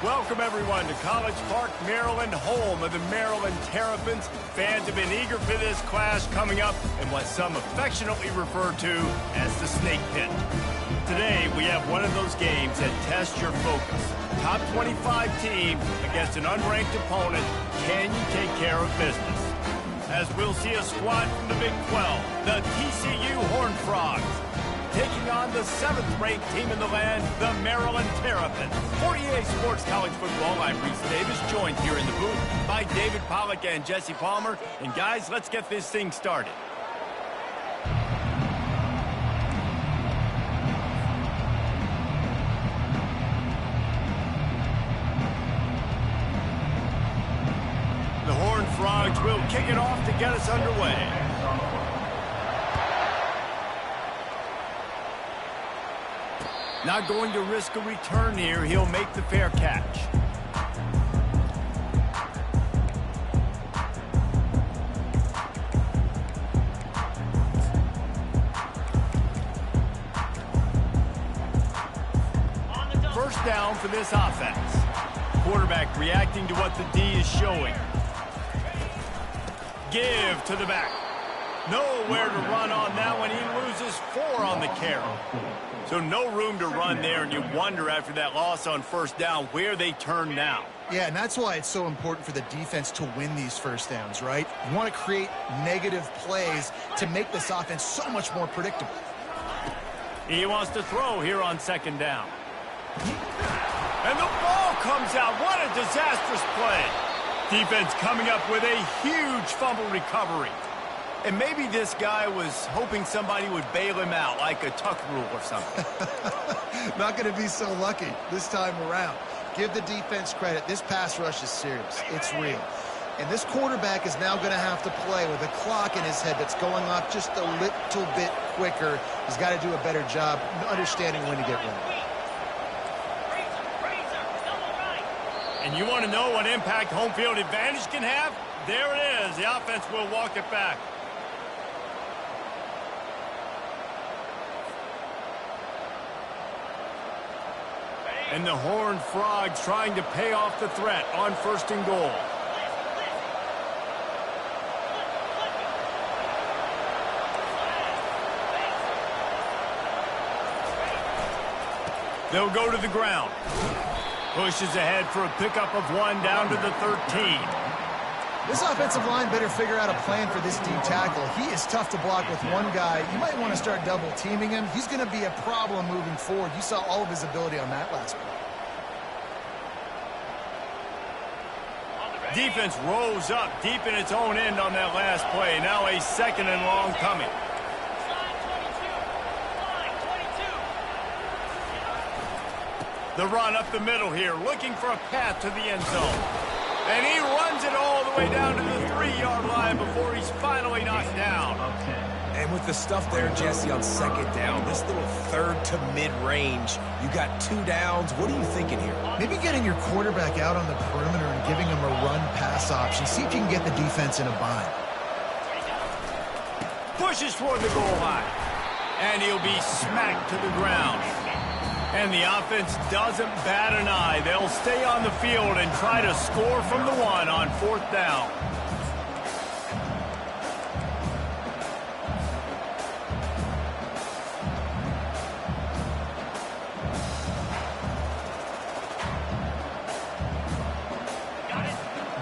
Welcome, everyone, to College Park, Maryland, home of the Maryland Terrapins. Fans have been eager for this clash coming up in what some affectionately refer to as the snake pit. Today, we have one of those games that tests your focus. Top 25 team against an unranked opponent. Can you take care of business? As we'll see a squad from the Big 12, the TCU Horned Frogs, taking on the 7th-ranked team in the land, the Maryland Terrapins. For EA Sports College Football, I'm Reese Davis, joined here in the booth by David Pollack and Jesse Palmer. And guys, let's get this thing started. The Horned Frogs will kick it off to get us underway. Not going to risk a return here. He'll make the fair catch. First down for this offense. Quarterback reacting to what the D is showing. Give to the back. Nowhere to run on that one. He loses 4 on the carry. So no room to run there, and you wonder after that loss on first down where they turn now. Yeah, and that's why it's so important for the defense to win these first downs, right? You want to create negative plays to make this offense so much more predictable. He wants to throw here on second down. And the ball comes out. What a disastrous play. Defense coming up with a huge fumble recovery. And maybe this guy was hoping somebody would bail him out, like a tuck rule or something. Not going to be so lucky this time around. Give the defense credit. This pass rush is serious. It's real. And this quarterback is now going to have to play with a clock in his head that's going off just a little bit quicker. He's got to do a better job understanding when to get ready. And you want to know what impact home field advantage can have? There it is. The offense will walk it back. And the Horned Frogs trying to pay off the threat on 1st and goal. They'll go to the ground. Pushes ahead for a pickup of 1 down to the 13. This offensive line better figure out a plan for this D tackle. He is tough to block with one guy. You might want to start double-teaming him. He's going to be a problem moving forward. You saw all of his ability on that last play. Defense rose up deep in its own end on that last play. Now a 2nd and long coming. The run up the middle here, looking for a path to the end zone. And he runs it all the way down to the 3-yard line before he's finally knocked down. And with the stuff there, Jesse, on 2nd down, this little 3rd to mid-range, you got 2 downs. What are you thinking here? Maybe getting your quarterback out on the perimeter and giving him a run-pass option. See if you can get the defense in a bind. Pushes toward the goal line. And he'll be smacked to the ground. And the offense doesn't bat an eye. They'll stay on the field and try to score from the 1 on 4th down.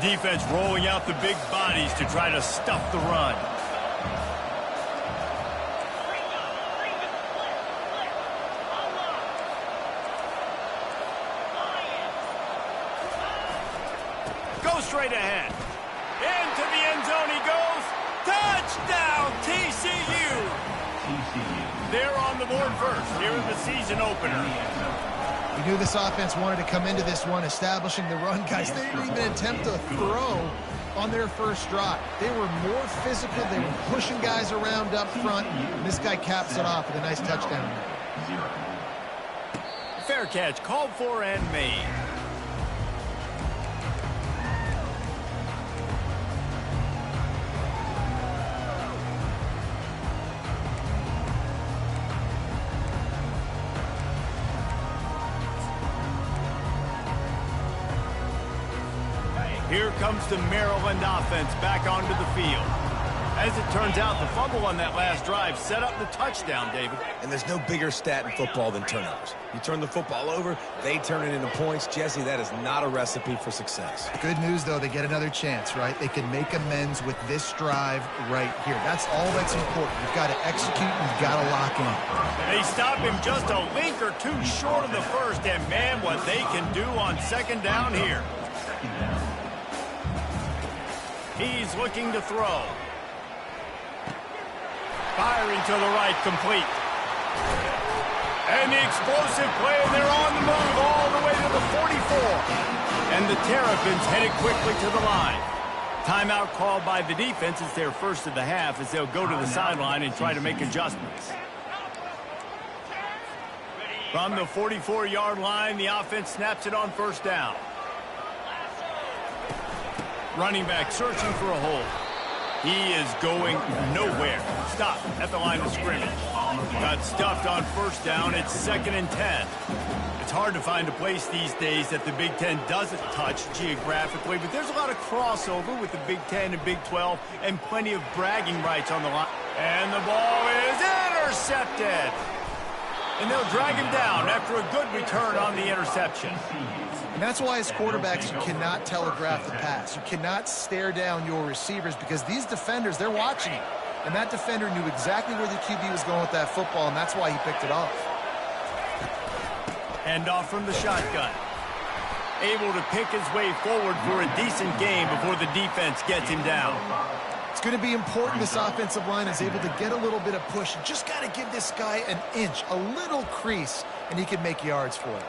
Defense rolling out the big bodies to try to stuff the run. Straight ahead. Into the end zone he goes. Touchdown, TCU. They're on the board first here in the season opener. We knew this offense wanted to come into this one establishing the run, guys. They didn't even attempt to throw on their first drive. They were more physical. They were pushing guys around up front. And this guy caps it off with a nice touchdown. Fair catch called for and made. comes the Maryland offense back onto the field. As it turns out, the fumble on that last drive set up the touchdown, David. And there's no bigger stat in football than turnovers. You turn the football over, they turn it into points. Jesse, that is not a recipe for success. Good news, though, they get another chance, right? They can make amends with this drive right here. That's all that's important. You've got to execute, you've got to lock in. They stop him just a link or two short of the first, and man, what they can do on second down here. He's looking to throw. Firing to the right, complete. And the explosive play, and they're on the move all the way to the 44. And the Terrapins headed quickly to the line. Timeout called by the defense. It's their first of the half as they'll go to the sideline and try to make adjustments. From the 44-yard line, the offense snaps it on first down. Running back searching for a hole. He is going nowhere. Stop at the line of scrimmage. Got stuffed on first down. It's 2nd and 10. It's hard to find a place these days that the Big Ten doesn't touch geographically, but there's a lot of crossover with the Big Ten and Big 12 and plenty of bragging rights on the line. And the ball is intercepted. And they'll drag him down after a good return on the interception. And that's why as quarterbacks you cannot telegraph the pass. You cannot stare down your receivers because these defenders, they're watching you. And that defender knew exactly where the QB was going with that football, and that's why he picked it off. Hand off from the shotgun. Able to pick his way forward for a decent game before the defense gets him down. It's going to be important this offensive line is able to get a little bit of push. You just got to give this guy an inch, a little crease, and he can make yards for it.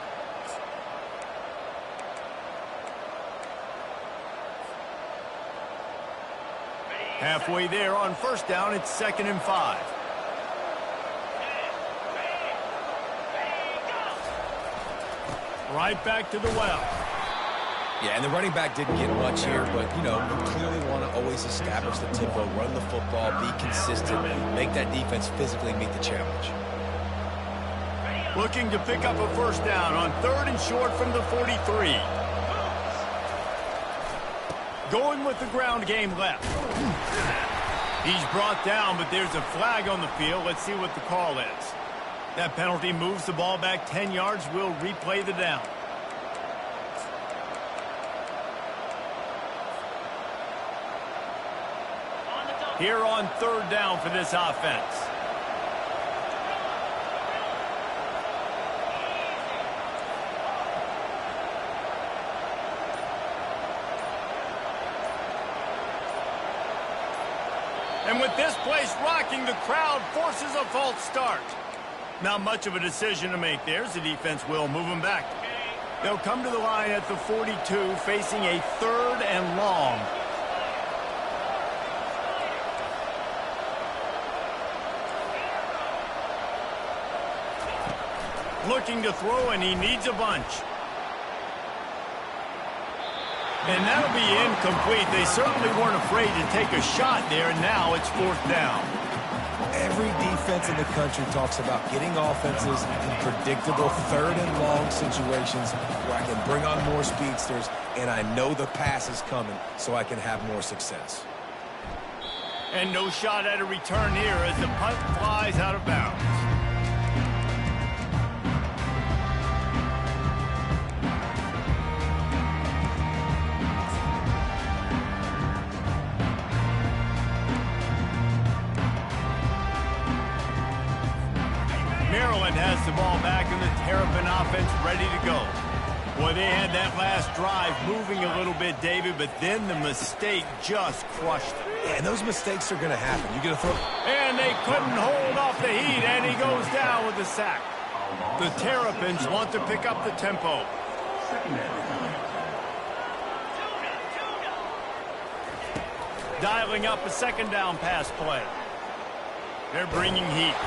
Halfway there on first down, it's 2nd and 5. Right back to the well. Yeah, and the running back didn't get much here, but, you know, you clearly want to always establish the tempo, run the football, be consistent, make that defense physically meet the challenge. Looking to pick up a first down on 3rd and short from the 43. Going with the ground game left. He's brought down, but there's a flag on the field. Let's see what the call is. That penalty moves the ball back 10 yards. We'll replay the down. Here on 3rd down for this offense. And with this place rocking, the crowd forces a false start. Not much of a decision to make there, as the defense will move them back. They'll come to the line at the 42, facing a 3rd and long. Looking to throw, and he needs a bunch. And that'll be incomplete. They certainly weren't afraid to take a shot there, and now it's 4th down. Every defense in the country talks about getting offenses in predictable 3rd and long situations where I can bring on more speedsters, and I know the pass is coming, so I can have more success. And no shot at a return here as the punt flies out of bounds. Maryland has the ball back and the Terrapin offense ready to go. Boy, they had that last drive moving a little bit, David, but then the mistake just crushed them. Yeah, and those mistakes are going to happen. You get a throw. And they couldn't hold off the heat, and he goes down with the sack. The Terrapins want to pick up the tempo. Dialing up a 2nd down pass play. They're bringing heat.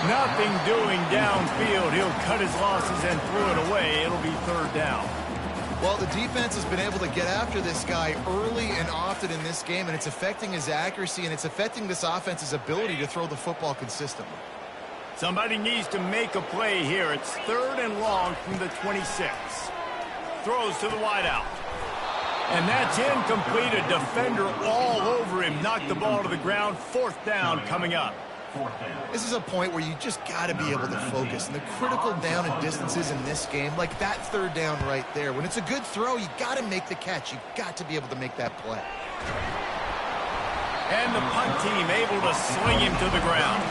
Nothing doing downfield. He'll cut his losses and throw it away. It'll be 3rd down. Well, the defense has been able to get after this guy early and often in this game, and it's affecting his accuracy, and it's affecting this offense's ability to throw the football consistently. Somebody needs to make a play here. It's 3rd and long from the 26. Throws to the wideout. And that's incomplete. A defender all over him. Knocked the ball to the ground. 4th down coming up. This is a point where you just got to be able to focus. And the critical down and distances in this game, like that 3rd down right there, when it's a good throw, you got to make the catch. You got to be able to make that play. And the punt team able to sling him to the ground.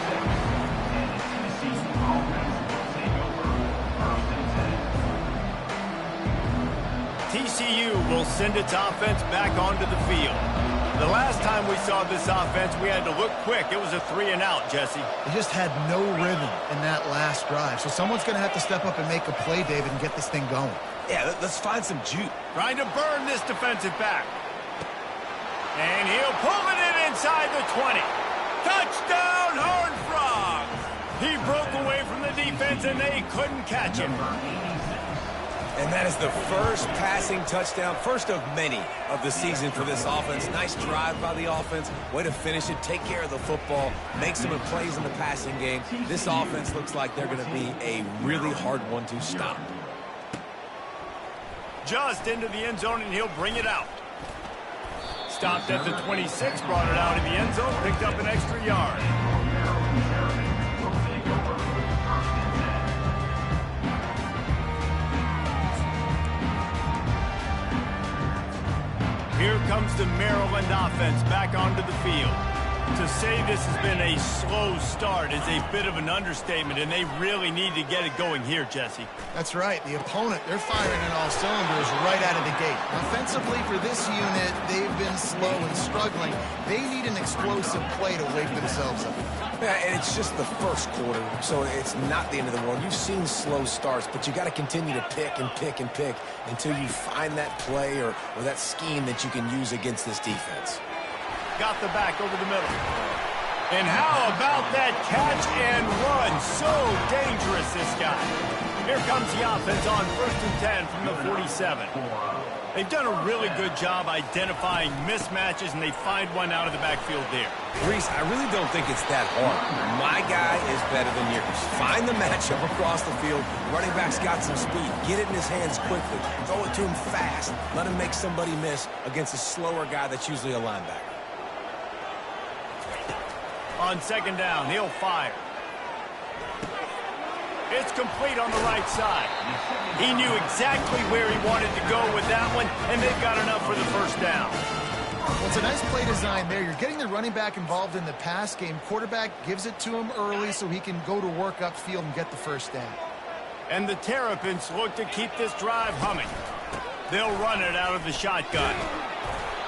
TCU will send its offense back onto the field. The last time we saw this offense, we had to look quick. It was a 3-and-out, Jesse. They just had no rhythm in that last drive. So someone's going to have to step up and make a play, David, and get this thing going. Yeah, let's find some juke. Trying to burn this defensive back. And he'll pull it in inside the 20. Touchdown, Horned Frogs! He broke away from the defense, and they couldn't catch him. And that is the first passing touchdown, first of many of the season for this offense. Nice drive by the offense. Way to finish it, take care of the football, make some plays in the passing game. This offense looks like they're going to be a really hard one to stop. Just into the end zone, and he'll bring it out. Stopped at the 26, brought it out in the end zone, picked up an extra yard. Here comes the Maryland offense back onto the field. To say this has been a slow start is a bit of an understatement, and they really need to get it going here, Jesse. That's right. The opponent, they're firing in all cylinders right out of the gate. Offensively for this unit, they've been slow and struggling. They need an explosive play to wake themselves up. Yeah, and it's just the first quarter, so it's not the end of the world. You've seen slow starts, but you got to continue to pick and pick and pick until you find that play or that scheme that you can use against this defense. Got the back over the middle. And how about that catch and run? So dangerous, this guy. Here comes the offense on 1st and 10 from the 47. They've done a really good job identifying mismatches, and they find one out of the backfield there. Reese, I really don't think it's that hard. My guy is better than yours. Find the matchup across the field. Running back's got some speed. Get it in his hands quickly. Throw it to him fast. Let him make somebody miss against a slower guy that's usually a linebacker. On 2nd down, he'll fire. It's complete on the right side. He knew exactly where he wanted to go with that one, and they've got enough for the 1st down. Well, it's a nice play design there. You're getting the running back involved in the pass game. Quarterback gives it to him early so he can go to work upfield and get the 1st down. And the Terrapins look to keep this drive humming. They'll run it out of the shotgun.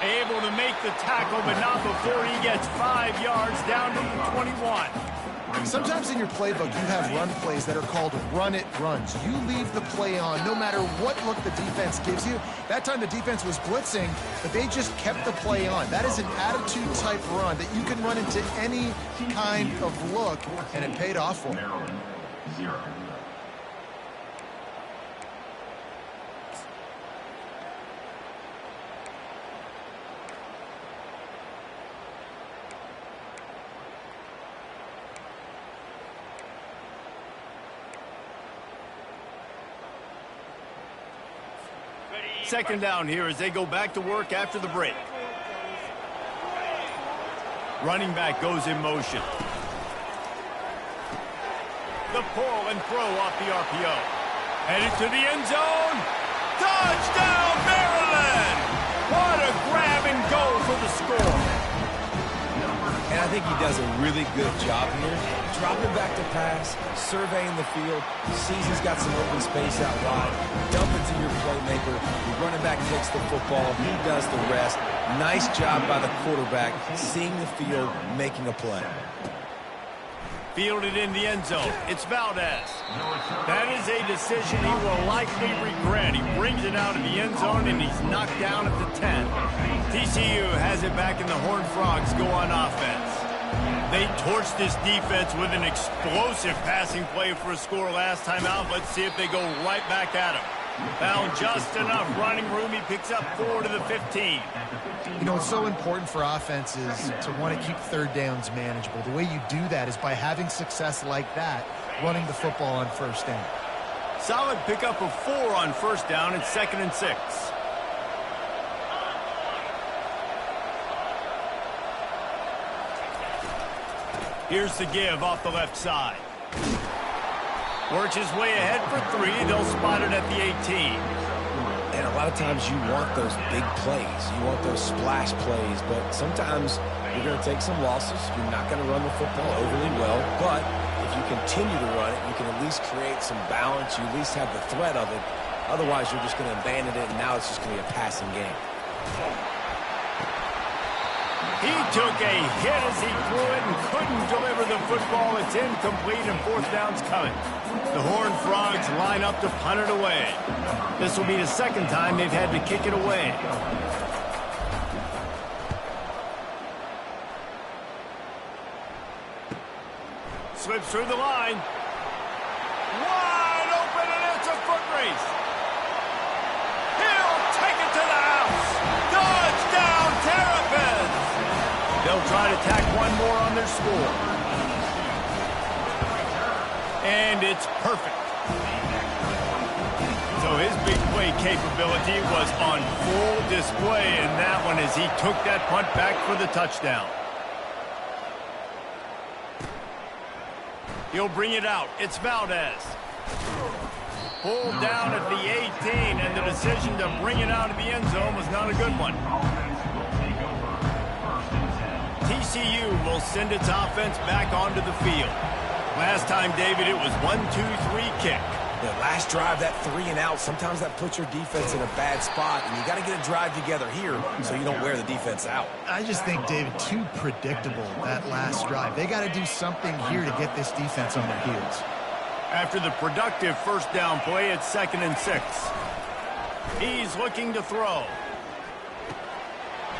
Able to make the tackle, but not before he gets 5 yards down to the 21. Sometimes in your playbook, you have run plays that are called run-it runs. You leave the play on no matter what look the defense gives you. That time the defense was blitzing, but they just kept the play on. That is an attitude-type run that you can run into any kind of look, and it paid off for them. 0. Second down here as they go back to work after the break. Running back goes in motion. The pull and throw off the RPO. Headed to the end zone. Touchdown, Maryland! What a grab and go for the score. And I think he does a really good job here. Dropping back to pass, surveying the field, sees he's got some open space out wide. Dump it to your playmaker. Your running back takes the football. He does the rest. Nice job by the quarterback, seeing the field, making a play. Fielded in the end zone. It's Valdez. That is a decision he will likely regret. He brings it out of the end zone, and he's knocked down at the 10. TCU has it back, and the Horned Frogs go on offense. They torched this defense with an explosive passing play for a score last time out. Let's see if they go right back at him. Found just enough running room. He picks up 4 to the 15. You know, it's so important for offenses to want to keep 3rd downs manageable. The way you do that is by having success like that, running the football on 1st down. Solid pickup of 4 on 1st down and 2nd and 6. Here's the give off the left side. Works his way ahead for 3. They'll spot it at the 18. And a lot of times you want those big plays. You want those splash plays. But sometimes you're going to take some losses. You're not going to run the football overly well. But if you continue to run it, you can at least create some balance. You at least have the threat of it. Otherwise, you're just going to abandon it, and now it's just going to be a passing game. He took a hit as he threw it and couldn't deliver the football. It's incomplete, and 4th down's coming. The Horned Frogs line up to punt it away. This will be the 2nd time they've had to kick it away. Slips through the line. Wide open, and it's a foot race. He'll take it to the house. Touchdown, Terrapins! They'll try to tack one more on their score. And it's perfect. So his big play capability was on full display in that one as he took that punt back for the touchdown. He'll bring it out. It's Valdez. Pulled down at the 18, and the decision to bring it out of the end zone was not a good one. TCU will send its offense back onto the field. Last time, David, it was 1-2-3 kick. The last drive, that 3 and out, sometimes that puts your defense in a bad spot, and you got to get a drive together here so you don't wear the defense out. I just think, David, too predictable, that last drive. They got to do something here to get this defense on their heels. After the productive 1st down play, it's 2nd and 6. He's looking to throw.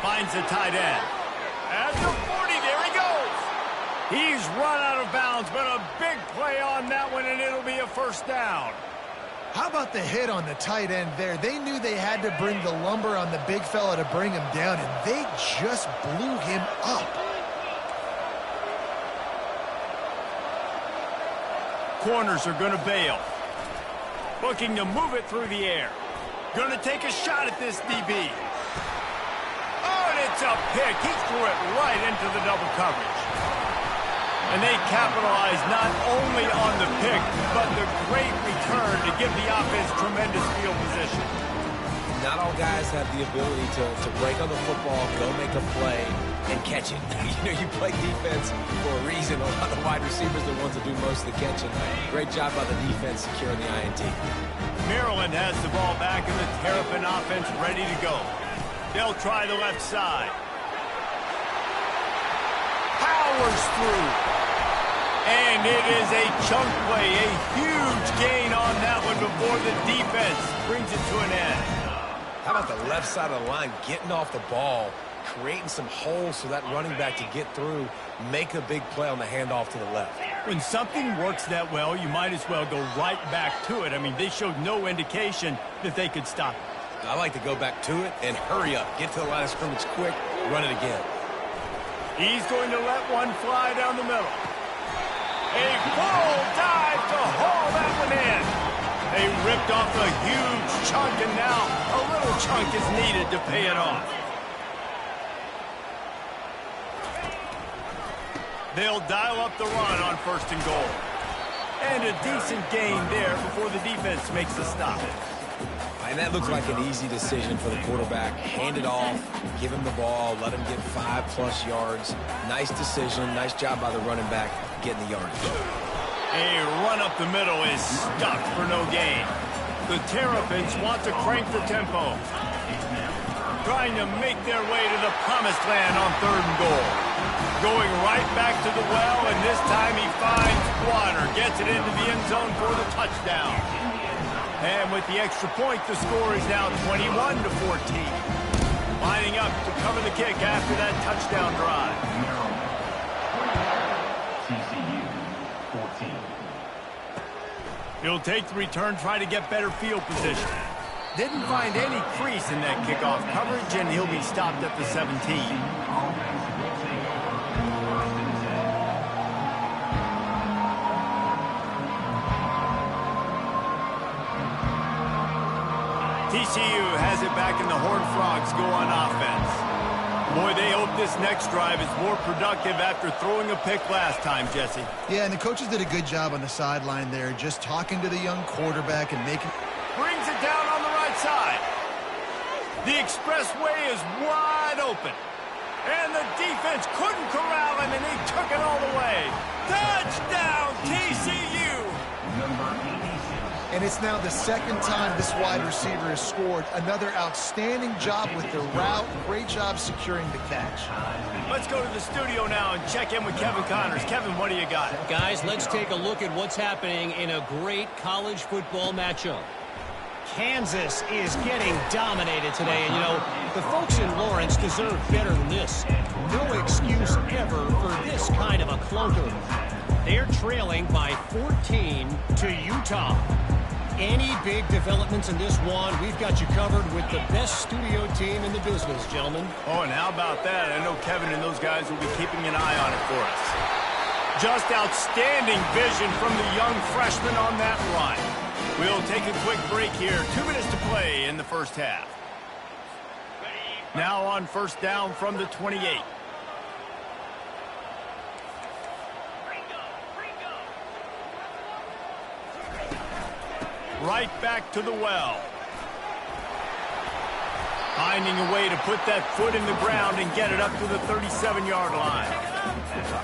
Finds the tight end. At the 40, there he goes. He's run out of bounds, but a big play on that one, and it'll be a 1st down. How about the hit on the tight end there? They knew they had to bring the lumber on the big fella to bring him down, and they just blew him up. Corners are going to bail. Looking to move it through the air. Going to take a shot at this DB. Oh, and it's a pick. He threw it right into the double coverage. And they capitalize not only on the pick, but the great return to give the offense tremendous field position. Not all guys have the ability to break on the football, go make a play, and catch it. You play defense for a reason. A lot of the wide receivers are the ones that do most of the catching. Great job by the defense securing the INT. Maryland has the ball back, and the Terrapin offense ready to go. They'll try the left side. Powers through. And it is a chunk play, a huge gain on that one before the defense brings it to an end. How about the left side of the line getting off the ball, creating some holes so that running back to get through, make a big play on the handoff to the left. When something works that well, you might as well go right back to it. I mean, they showed no indication that they could stop it. I like to go back to it and hurry up. Get to the line of scrimmage quick, run it again. He's going to let one fly down the middle. A full dive to haul that one in. They ripped off a huge chunk, and now a little chunk is needed to pay it off. They'll dial up the run on 1st and goal. And a decent gain there before the defense makes the stop. And that looks like an easy decision for the quarterback. Hand it off, give him the ball, let him get 5+ yards. Nice decision, nice job by the running back getting the yardage. A run up the middle is stuck for no gain. The Terrapins want to crank the tempo, trying to make their way to the promised land on 3rd and goal. Going right back to the well, and this time he finds water, gets it into the end zone for the touchdown. And with the extra point, the score is now 21-14. Lining up to cover the kick after that touchdown drive. He'll take the return, try to get better field position. Didn't find any crease in that kickoff coverage, and he'll be stopped at the 17. TCU has it back, and the Horned Frogs go on offense. Boy, they hope this next drive is more productive after throwing a pick last time, Jesse. Yeah, and the coaches did a good job on the sideline there, just talking to the young quarterback and making... Brings it down on the right side. The expressway is wide open. And the defense couldn't corral him, and he took it all the way. Touchdown, TCU! And it's now the second time this wide receiver has scored. Another outstanding job with the route. Great job securing the catch. Let's go to the studio now and check in with Kevin Connors. Kevin, what do you got? Guys, let's take a look at what's happening in a great college football matchup. Kansas is getting dominated today, and you know, the folks in Lawrence deserve better than this. No excuse ever for this kind of a clunker. They're trailing by 14 to Utah. Any big developments in this one, we've got you covered with the best studio team in the business, gentlemen. Oh, and how about that? I know Kevin and those guys will be keeping an eye on it for us. Just outstanding vision from the young freshman on that run. We'll take a quick break here. 2 minutes to play in the first half. Now on first down from the 28. Right back to the well. Finding a way to put that foot in the ground and get it up to the 37-yard line.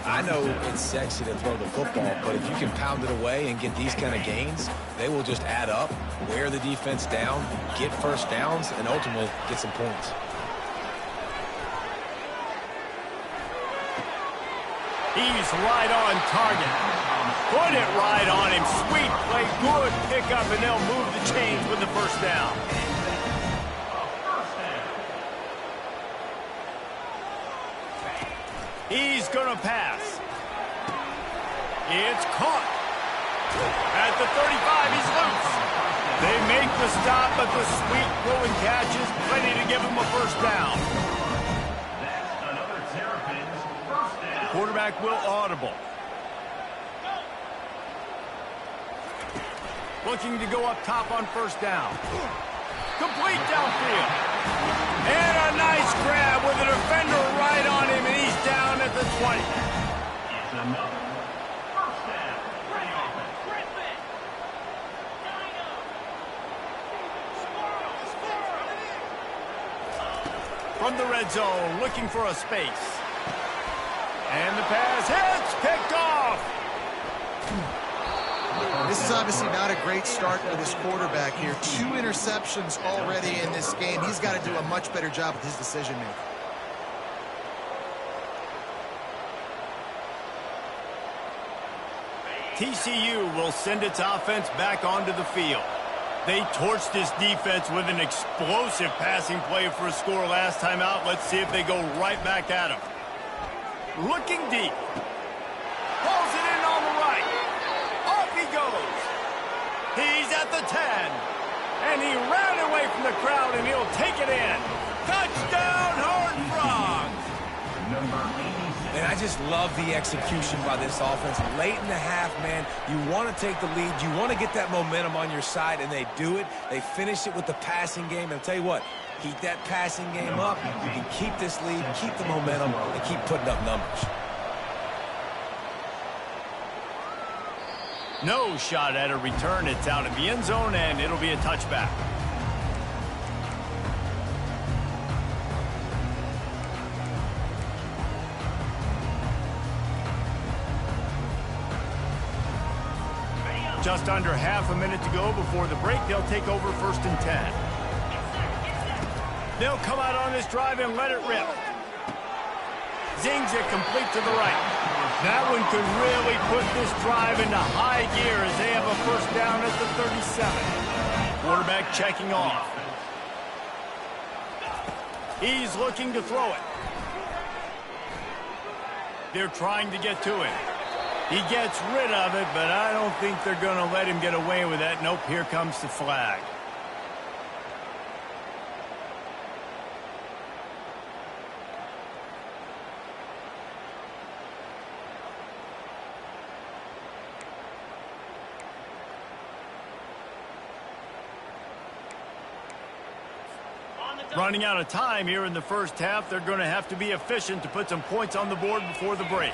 I know it's sexy to throw the football, but if you can pound it away and get these kind of gains, they will just add up, wear the defense down, get first downs, and ultimately get some points. He's right on target. Put it right on him. Sweet play, good pickup, and they'll move the chains with the first down. He's going to pass. It's caught. At the 35, he's loose. They make the stop, but the sweet throwing catch is plenty to give him a first down. That's another Terrapins first down. Quarterback will audible. Looking to go up top on first down. Complete downfield. And a nice grab with a defender right on him, and he's down at the 20. It's another first down. Ready offense. From the red zone, looking for a space. And the pass hits, picked off. This is obviously not a great start for this quarterback here. 2 interceptions already in this game. He's got to do a much better job with his decision-making. TCU will send its offense back onto the field. They torched this defense with an explosive passing play for a score last time out. Let's see if they go right back at him. Looking deep. Pulls it in on the right. Off he goes. He's at the 10. And he ran away from the crowd, and he'll take it in. Touchdown, Horned Frogs. And I just love the execution by this offense. Late in the half, man, you want to take the lead. You want to get that momentum on your side, and they do it. They finish it with the passing game. And I'll tell you what, keep that passing game up. You can keep this lead, keep the momentum, and keep putting up numbers. No shot at a return. It's out of the end zone, and it'll be a touchback. Just under half a minute to go before the break. They'll take over 1st and 10. They'll come out on this drive and let it rip. Zings it complete to the right. That one could really put this drive into high gear as they have a first down at the 37. Quarterback checking off. He's looking to throw it. They're trying to get to him. He gets rid of it, but I don't think they're going to let him get away with that. Nope, here comes the flag. Running out of time here in the first half, they're going to have to be efficient to put some points on the board before the break.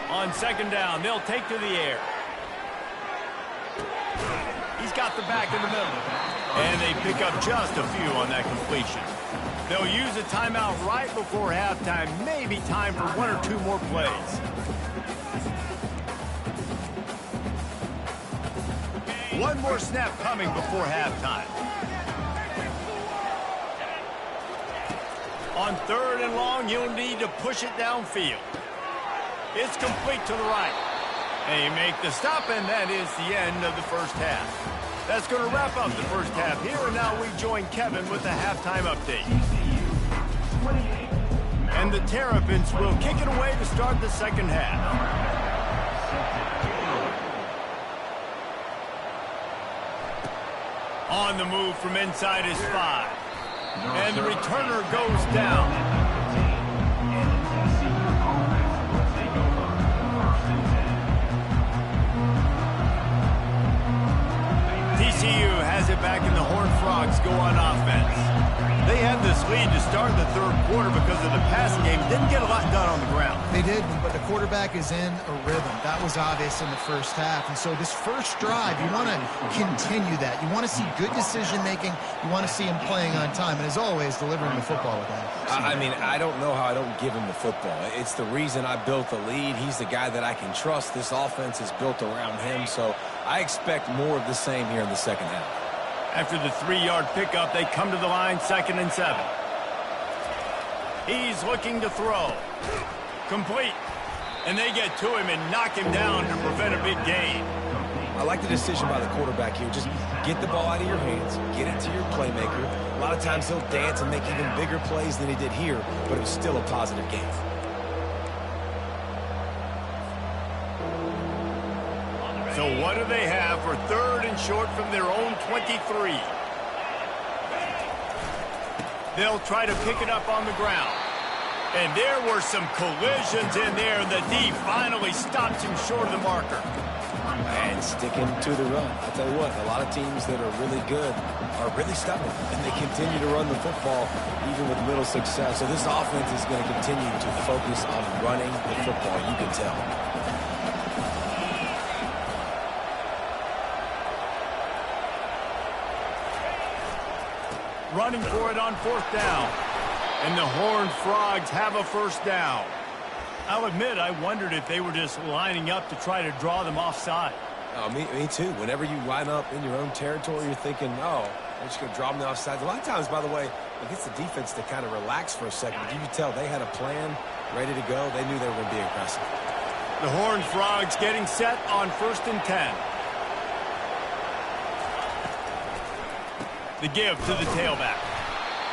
On second down, they'll take to the air. He's got the back in the middle. And they pick up just a few on that completion. They'll use a timeout right before halftime, maybe time for one or two more plays. One more snap coming before halftime. On third and long, you'll need to push it downfield. It's complete to the right. They make the stop, and that is the end of the first half. That's going to wrap up the first half here, and now we join Kevin with the halftime update. And the Terrapins will kick it away to start the second half. On the move from inside his 5. And the returner goes down. TCU has it back, and the Horned Frogs go on offense. They had this lead to start the third quarter because of the passing game. Didn't get a lot done on the ground. They did, but the quarterback is in a rhythm. That was obvious in the first half. And so this first drive, you want to continue that. You want to see good decision-making. You want to see him playing on time. And as always, delivering the football with that. I mean, I don't know how I don't give him the football. It's the reason I built the lead. He's the guy that I can trust. This offense is built around him. So I expect more of the same here in the second half. After the 3-yard pickup, they come to the line, 2nd and 7. He's looking to throw. Complete. And they get to him and knock him down to prevent a big gain. I like the decision by the quarterback here. Just get the ball out of your hands, get it to your playmaker. A lot of times he'll dance and make even bigger plays than he did here, but it was still a positive game. So what do they have for 3rd and short from their own 23? They'll try to pick it up on the ground. And there were some collisions in there, and the D finally stopped him short of the marker. And sticking to the run. I'll tell you what, a lot of teams that are really good are really stubborn, and they continue to run the football even with little success. So this offense is going to continue to focus on running the football, you can tell. Running for it on 4th down. And the Horned Frogs have a 1st down. I'll admit, I wondered if they were just lining up to try to draw them offside. Oh, me too. Whenever you line up in your own territory, you're thinking, oh, they're just going to draw them offside. A lot of times, by the way, it gets the defense to kind of relax for a second. But you can tell they had a plan ready to go. They knew they were going to be aggressive. The Horned Frogs getting set on 1st and 10. The give to the tailback.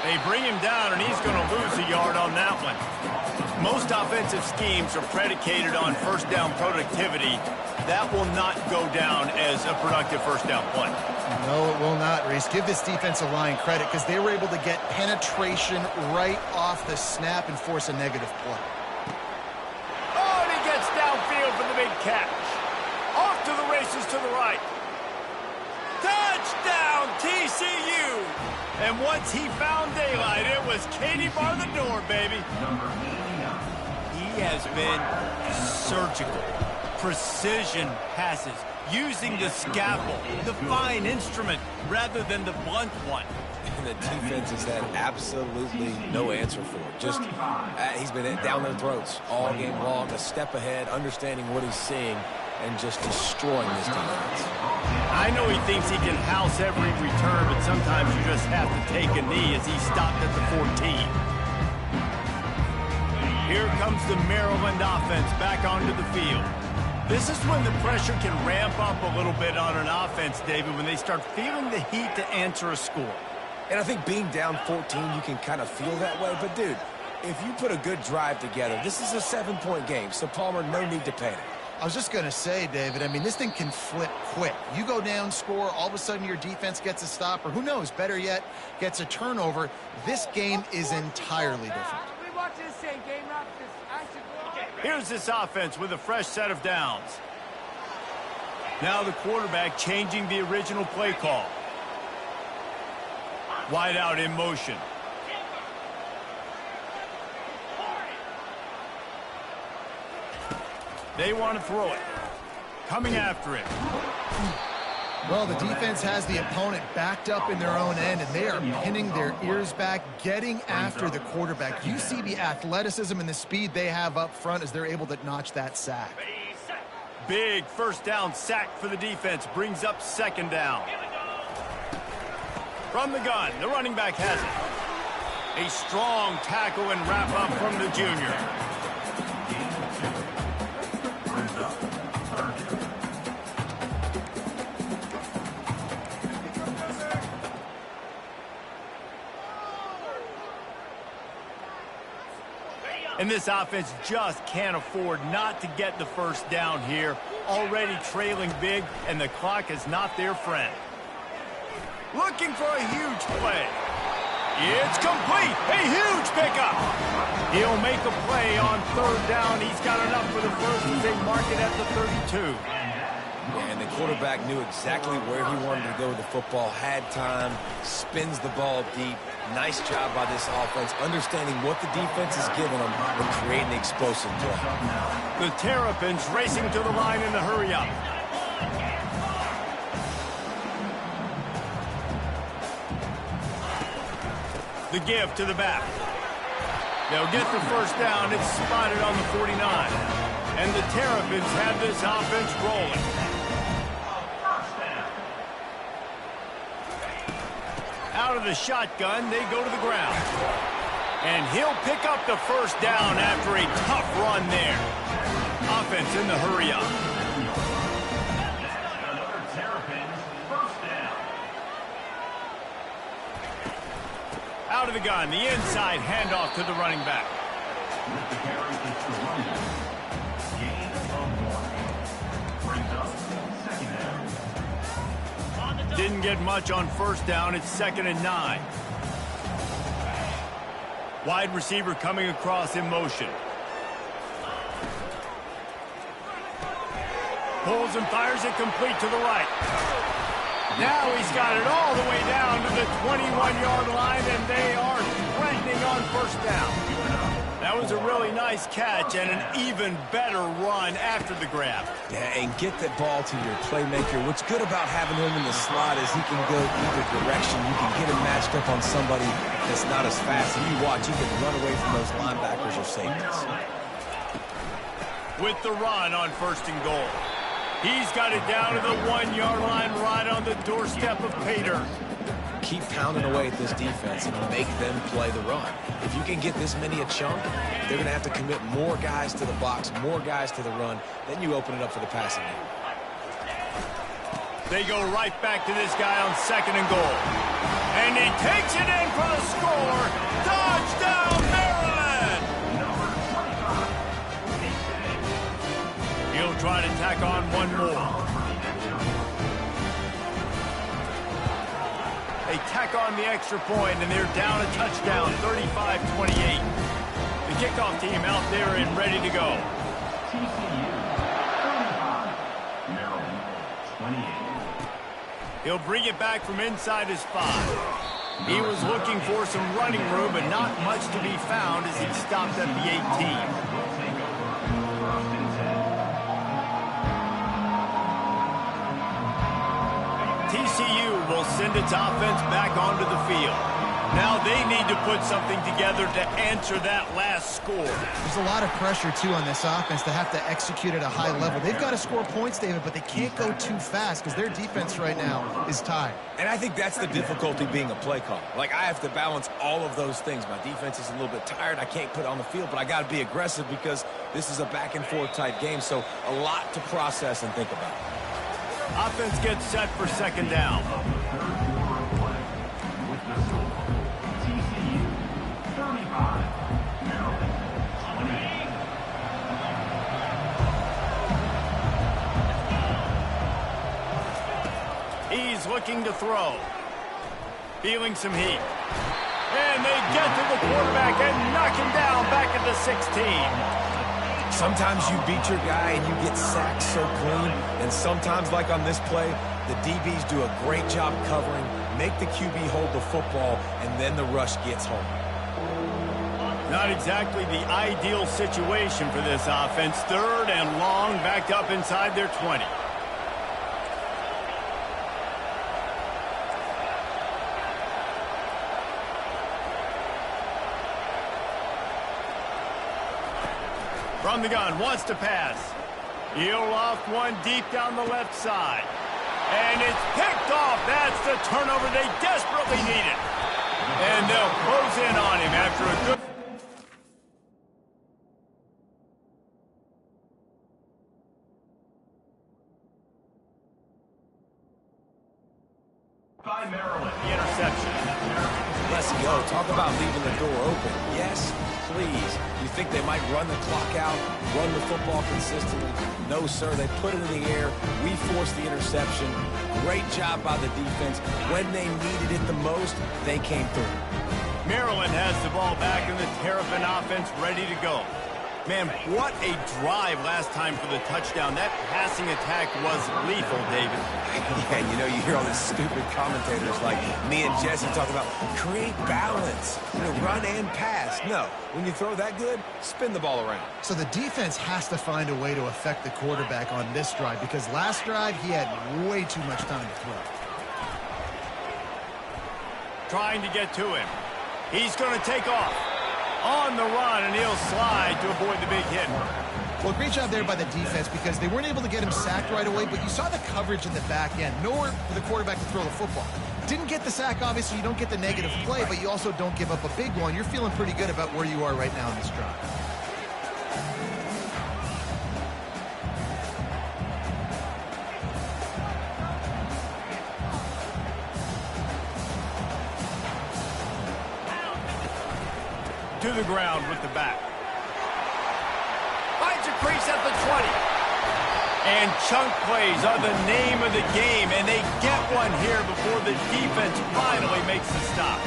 They bring him down, and he's going to lose a yard on that one. Most offensive schemes are predicated on 1st down productivity. That will not go down as a productive 1st down play. No, it will not, Reese. Give this defensive line credit because they were able to get penetration right off the snap and force a negative play. Oh, and he gets downfield for the big catch. Off to the races to the right. Touchdown, TCU! And once he found daylight, it was Katie bar the door, baby. He has been surgical. Precision passes, using the scalpel, the fine instrument, rather than the blunt one. And the defense has had absolutely no answer for it. Just, he's been down their throats all game long, a step ahead, understanding what he's seeing, and just destroying this defense. I know he thinks he can house every return, but sometimes you just have to take a knee as he stopped at the 14. Here comes the Maryland offense back onto the field. This is when the pressure can ramp up a little bit on an offense, David, when they start feeling the heat to answer a score. And I think being down 14, you can kind of feel that way. But, dude, if you put a good drive together, this is a 7-point game. So, Palmer, no need to panic. I was just going to say, David, I mean, this thing can flip quick. You go down, score, all of a sudden your defense gets a stop, or who knows, better yet, gets a turnover. This game is entirely different. Here's this offense with a fresh set of downs. Now the quarterback changing the original play call. Wide out in motion. They want to throw it. Coming after it. Well, the defense has the opponent backed up in their own end, and they are pinning their ears back, getting after the quarterback. You see the athleticism and the speed they have up front as they're able to notch that sack. Big first down sack for the defense. Brings up second down. From the gun, the running back has it. A strong tackle and wrap up from the junior. And this offense just can't afford not to get the first down here. Already trailing big, and the clock is not their friend. Looking for a huge play. It's complete. A huge pickup. He'll make a play on third down. He's got enough for the first as they mark it at the 32. And the quarterback knew exactly where he wanted to go with the football, had time, spins the ball deep. Nice job by this offense, understanding what the defense is giving them and creating the explosive play. The Terrapins racing to the line in the hurry-up. The give to the back. They'll get the first down. It's spotted on the 49. And the Terrapins have this offense rolling. Out of the shotgun, they go to the ground. And he'll pick up the first down after a tough run there. Offense in the hurry-up. Another Terrapins first down. Out of the gun, the inside handoff to the running back. With the carry, it's the running back. Gain of 1. Brings up second down. Didn't get much on first down. It's 2nd and 9. Wide receiver coming across in motion. Pulls and fires it complete to the right. Now he's got it all the way down to the 21-yard line, and they are threatening on first down. That was a really nice catch and an even better run after the grab. Yeah, and get that ball to your playmaker. What's good about having him in the slot is he can go either direction. You can get him matched up on somebody that's not as fast. And you watch, he can run away from those linebackers or safeties. With the run on 1st and goal. He's got it down to the 1-yard line right on the doorstep of Pater. Keep pounding away at this defense and make them play the run. If you can get this many a chunk, they're going to have to commit more guys to the box, more guys to the run. Then you open it up for the passing game. They go right back to this guy on 2nd and goal. And he takes it in for the score. Touchdown, Maryland! He'll try to tack on one more. They tack on the extra point, and they're down a touchdown, 35-28. The kickoff team out there and ready to go. TCU 35, Maryland 28. He'll bring it back from inside his 5. He was looking for some running room, but not much to be found as he stopped at the 18. TCU will send its offense back onto the field. Now they need to put something together to answer that last score. There's a lot of pressure, too, on this offense to have to execute at a high level. They've got to score points, David, but they can't go too fast because their defense right now is tired. And I think that's the difficulty being a play caller. Like, I have to balance all of those things. My defense is a little bit tired. I can't put it on the field, but I got to be aggressive because this is a back-and-forth type game, so a lot to process and think about. Offense gets set for 2nd down. TCU 35, Maryland 28. He's looking to throw. Feeling some heat. And they get to the quarterback and knock him down back at the 16. Sometimes you beat your guy and you get sacked so clean, and sometimes, like on this play, the DBs do a great job covering, make the QB hold the football, and then the rush gets home. Not exactly the ideal situation for this offense. 3rd and long, backed up inside their 20. From the gun, wants to pass. He'll loft one deep down the left side. And it's picked off. That's the turnover they desperately needed. And they'll close in on him after a good... By Maryland. The interception. Let's go. Talk about leaving the door open. Yes, please. You think they might run the clock out, run the football consistently? No, sir. They put it in the air. We forced the interception. Great job by the defense. When they needed it the most, they came through. Maryland has the ball back in the Terrapin offense ready to go. Man, what a drive last time for the touchdown. That passing attack was lethal, David. Yeah, you know, you hear all these stupid commentators like me and Jesse talk about create balance, run and pass. No, when you throw that good, spin the ball around. So the defense has to find a way to affect the quarterback on this drive, because last drive he had way too much time to throw. Trying to get to him. He's going to take off. On the run, and he'll slide to avoid the big hit. Well, great job there by the defense, because they weren't able to get him sacked right away, but you saw the coverage in the back end. Nowhere for the quarterback to throw the football. Didn't get the sack, obviously. You don't get the negative play, but you also don't give up a big one. You're feeling pretty good about where you are right now in this drive. To the ground with the back. Finds a crease at the 20. And chunk plays are the name of the game, and they get one here before the defense finally makes the stop.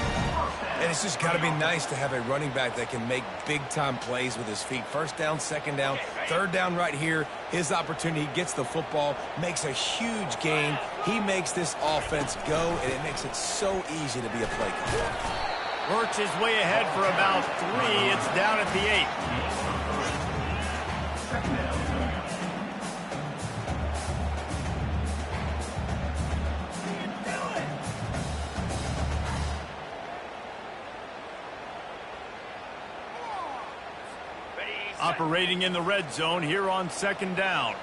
And it's just got to be nice to have a running back that can make big-time plays with his feet. 1st down, 2nd down, 3rd down right here. His opportunity, he gets the football, makes a huge gain. He makes this offense go, and it makes it so easy to be a play caller. Works his way ahead for about 3. It's down at the 8. Operating in the red zone here on 2nd down.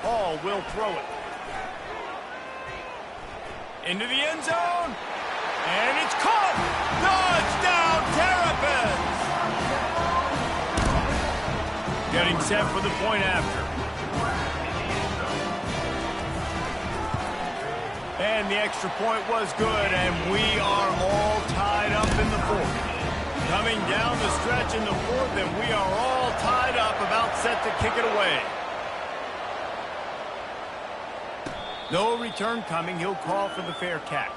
Hall will throw it. Into the end zone, and it's caught! Touchdown, Terrapins! Getting set for the point after. And the extra point was good, and we are all tied up in the 4th. Coming down the stretch in the 4th, and we are all tied up, about set to kick it away. No return coming. He'll call for the fair catch.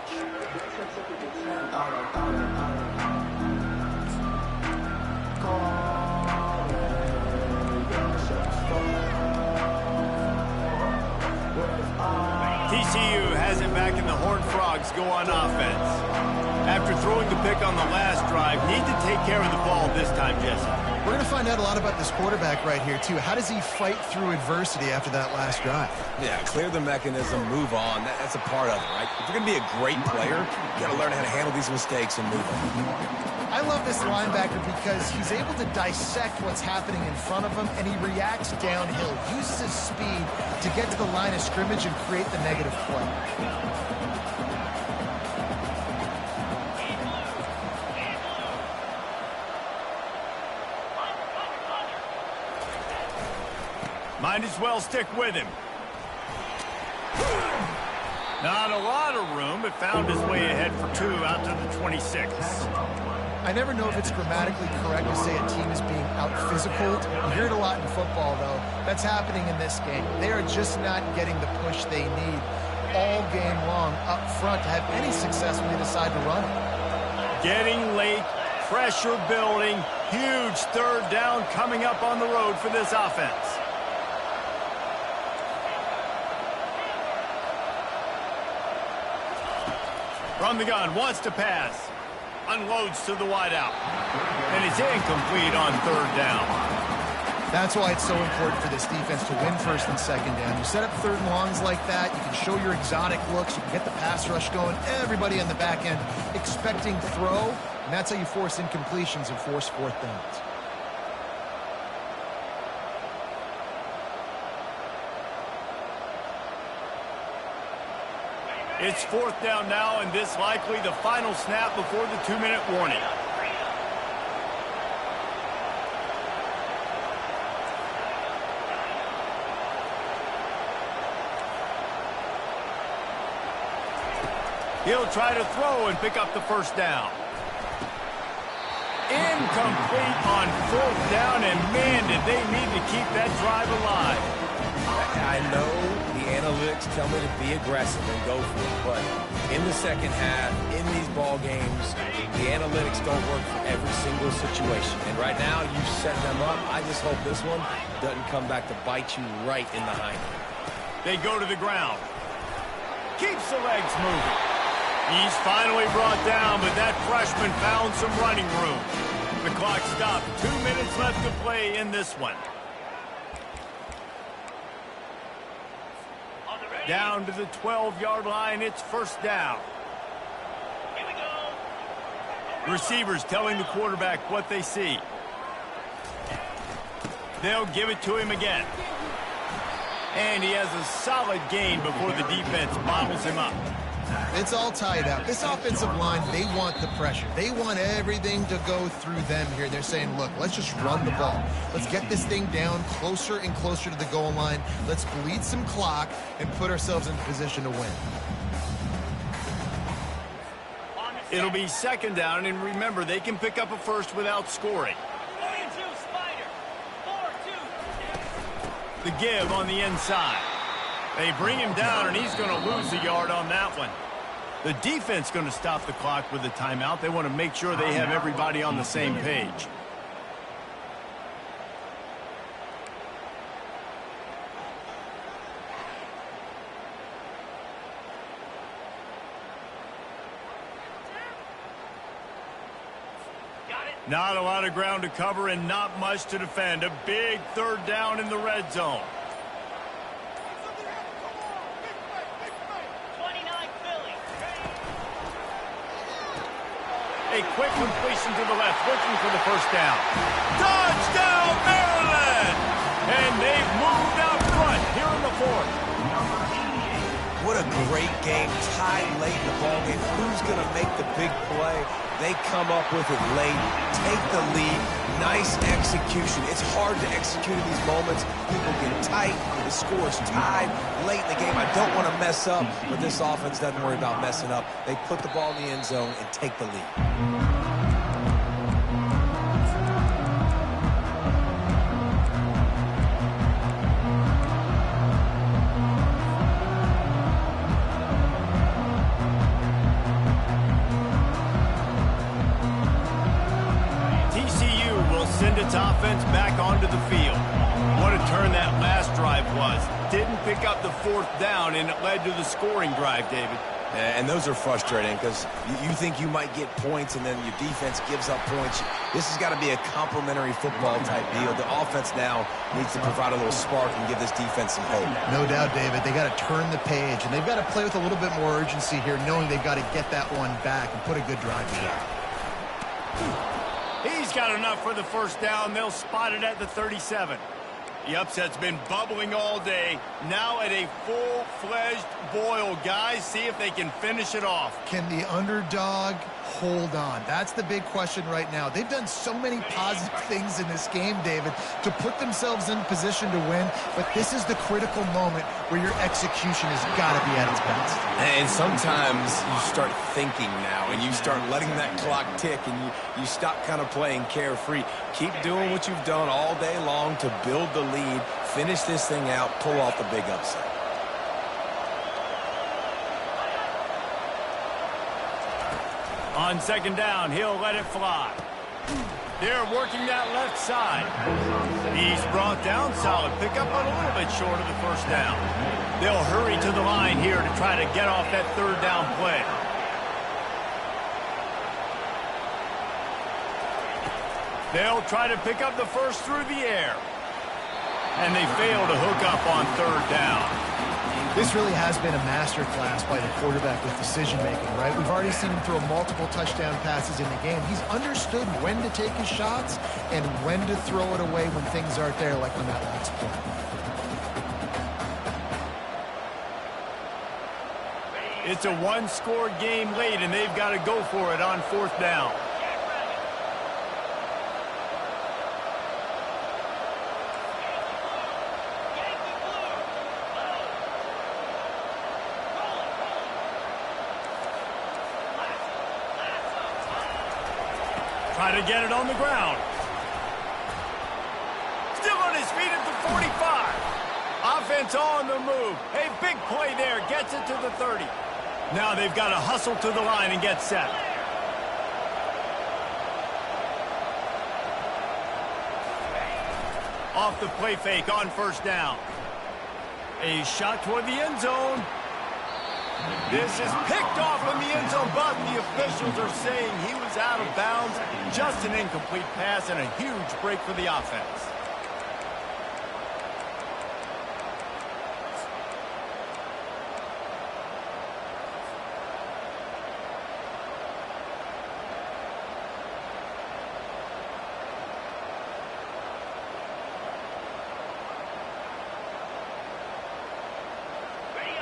TCU has it back, and the Horned Frogs go on offense. After throwing the pick on the last drive, need to take care of the ball this time, Jesse. We're going to find out a lot about this quarterback right here, too. How does he fight through adversity after that last drive? Yeah, clear the mechanism, move on. That's a part of it, right? If you're going to be a great player, you got to learn how to handle these mistakes and move on. I love this linebacker because he's able to dissect what's happening in front of him, and he reacts downhill, uses his speed to get to the line of scrimmage and create the negative play. Might as well stick with him. Not a lot of room, but found his way ahead for 2 out to the 26. I never know if it's grammatically correct to say a team is being out-physicaled. You hear it a lot in football, though. That's happening in this game. They are just not getting the push they need all game long up front to have any success when they decide to run it. Getting late, pressure building, huge 3rd down coming up on the road for this offense. From the gun, wants to pass. Unloads to the wideout. And it's incomplete on third down. That's why it's so important for this defense to win first and second down. You set up third and longs like that, you can show your exotic looks, you can get the pass rush going, everybody on the back end expecting throw, and that's how you force incompletions and force fourth downs. It's fourth down now, and this likely the final snap before the 2-minute warning. He'll try to throw and pick up the first down. Incomplete on fourth down, and man, did they need to keep that drive alive. I know the analytics tell me to be aggressive and go for it, but in the second half, in these ball games, the analytics don't work for every single situation. And right now, you set them up. I just hope this one doesn't come back to bite you right in the hind. They go to the ground. Keeps the legs moving. He's finally brought down, but that freshman found some running room. The clock stopped. 2 minutes left to play in this one. Down to the 12-yard line, it's first down. Here we go. Receivers telling the quarterback what they see. They'll give it to him again. And he has a solid gain before the defense bottles him up. It's all tied up. This offensive line, they want the pressure. They want everything to go through them here. They're saying, look, let's just run the ball. Let's get this thing down closer and closer to the goal line. Let's bleed some clock and put ourselves in position to win. It'll be second down, and remember, they can pick up a first without scoring. The give on the inside. They bring him down, and he's going to lose a yard on that one. The defense going to stop the clock with a timeout. They want to make sure they have everybody on the same page. Not a lot of ground to cover and not much to defend. A big third down in the red zone. A quick completion to the left, looking for the first down. Touchdown, Maryland! And they've moved out front here in the fourth. What a great game, tied late in the ballgame. Who's going to make the big play? They come up with it late, take the lead, nice execution. It's hard to execute in these moments. People get tight, the score's tied late in the game. I don't want to mess up, but this offense doesn't worry about messing up. They put the ball in the end zone and take the lead. Send its offense back onto the field. What a turn that last drive was. Didn't pick up the fourth down, and it led to the scoring drive, David. And those are frustrating because you think you might get points, and then your defense gives up points. This has got to be a complementary football type deal. The offense now needs to provide a little spark and give this defense some hope. No doubt, David. They got to turn the page, and they've got to play with a little bit more urgency here, knowing they've got to get that one back and put a good drive together. He's got enough for the first down. They'll spot it at the 37. The upset's been bubbling all day. Now at a full-fledged boil. Guys, see if they can finish it off. Can the underdog hold on? That's the big question right now. They've done so many positive things in this game, David, to put themselves in position to win, but this is the critical moment where your execution has got to be at its best. And sometimes you start thinking now, and you start letting that clock tick, and you stop kind of playing carefree. Keep doing what you've done all day long to build the lead, finish this thing out, pull off the big upset. On second down, he'll let it fly. They're working that left side. He's brought down solid. Pick up on a little bit short of the first down. They'll hurry to the line here to try to get off that third down play. They'll try to pick up the first through the air. And they fail to hook up on third down. This really has been a masterclass by the quarterback with decision-making, right? We've already seen him throw multiple touchdown passes in the game. He's understood when to take his shots and when to throw it away when things aren't there, like on that last play. It's a one-score game late, and they've got to go for it on fourth down. Try to get it on the ground. Still on his feet at the 45. Offense on the move. A big play there. Gets it to the 30. Now they've got to hustle to the line and get set. Off the play fake on first down. A shot toward the end zone. This is picked off in the end zone, but the officials are saying he was out of bounds. Just an incomplete pass and a huge break for the offense.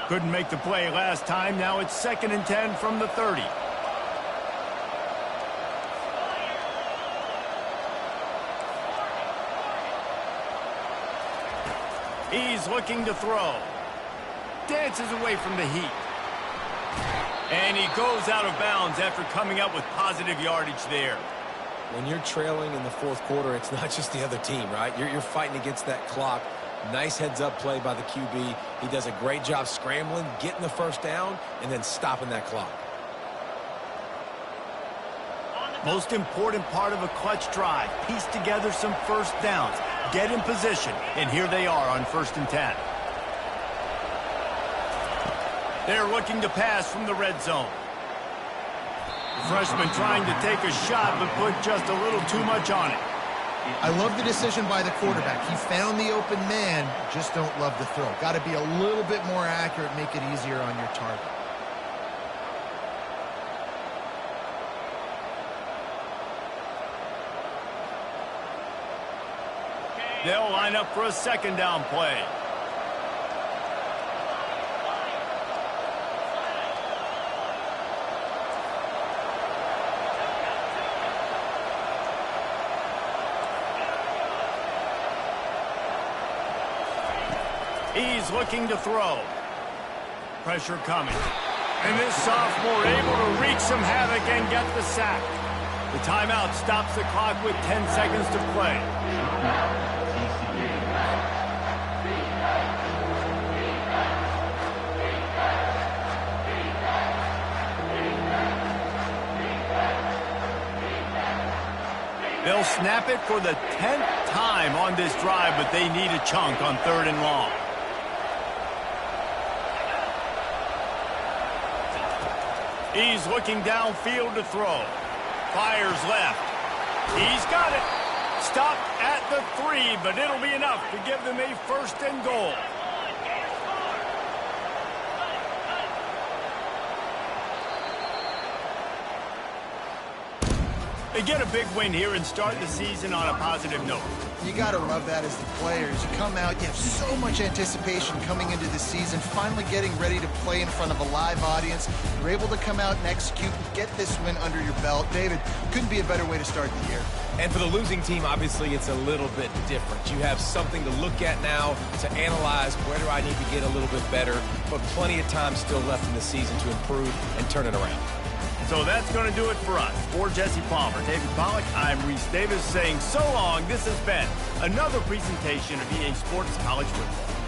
Couldn't make the play last time. Now it's 2nd and 10 from the 30. He's looking to throw. Dances away from the heat. And he goes out of bounds after coming up with positive yardage there. When you're trailing in the fourth quarter, it's not just the other team, right? You're fighting against that clock. Nice heads-up play by the QB. He does a great job scrambling, getting the first down, and then stopping that clock. Most important part of a clutch drive. Piece together some first downs. Get in position. And here they are on 1st and 10. They're looking to pass from the red zone. The freshman trying to take a shot, but put just a little too much on it. I love the decision by the quarterback. He found the open man, just don't love the throw. Got to be a little bit more accurate, make it easier on your target. They'll line up for a 2nd down play. He's looking to throw. Pressure coming. And this sophomore able to wreak some havoc and get the sack. The timeout stops the clock with 10 seconds to play. They'll snap it for the 10th time on this drive, but they need a chunk on 3rd and long. He's looking downfield to throw. Fires left. He's got it. Stopped at the 3, but it'll be enough to give them a 1st and goal. They get a big win here and start the season on a positive note. You got to love that as the players. You come out, you have so much anticipation coming into the season, finally getting ready to play in front of a live audience. You're able to come out and execute and get this win under your belt. David, couldn't be a better way to start the year. And for the losing team, obviously, it's a little bit different. You have something to look at now to analyze where do I need to get a little bit better, but plenty of time still left in the season to improve and turn it around. So that's going to do it for us. For Jesse Palmer, David Pollack, I'm Reese Davis saying so long. This has been another presentation of EA Sports College Football.